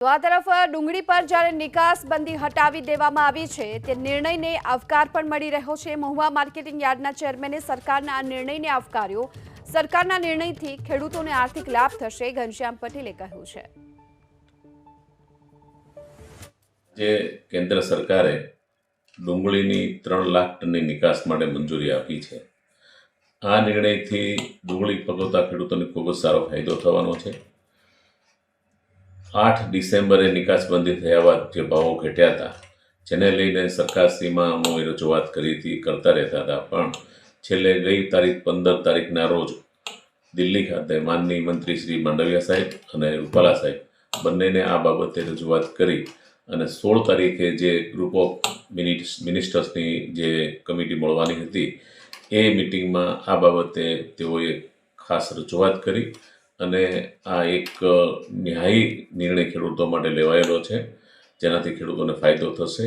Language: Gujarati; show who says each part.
Speaker 1: તો આ તરફ ડુંગળી પર જ્યારે નિકાસબંધી હટાવી દેવામાં આવી છે તે નિર્ણયને આવકાર પણ મળી રહ્યો છે। મહુવા માર્કેટિંગ યાર્ડના ચેરમેને સરકારના આ નિર્ણયને આવકાર્યો। સરકારના નિર્ણયથી ખેડૂતોને આર્થિક લાભ થશે, ઘનશ્યામ પટેલે કહ્યું છે।
Speaker 2: જે કેન્દ્ર સરકારે ડુંગળીની 3 લાખ ટનની નિકાસ માટે મંજૂરી આપી છે। આ નિર્ણયથી ડુંગળી પકવતા ખેડૂતોને ખૂબ જ સારો ફાયદો થવાનો છે। 8 ડિસેમ્બરે નિકાસબંધી થયા બાદ જે ભાવો ઘટ્યા હતા, જેને લઈને સરકારશ્રીમાં અમે રજૂઆત કરતા રહેતા હતા, પણ છેલ્લે ગઈ તારીખ 15 તારીખના રોજ દિલ્હી ખાતે માનનીય મંત્રી શ્રી માંડવિયા સાહેબ અને રૂપાલા સાહેબ બંનેને આ બાબતે રજૂઆત કરી અને 16 તારીખે જે ગ્રુપ ઓફ મિનિસ્ટર્સની જે કમિટી મળવાની હતી, એ મિટિંગમાં આ બાબતે તેઓએ ખાસ રજૂઆત કરી અને આ એક ન્યાયી નિર્ણય ખેડૂતો માટે લેવાયેલો છે, જેનાથી ખેડૂતોને ફાયદો થશે।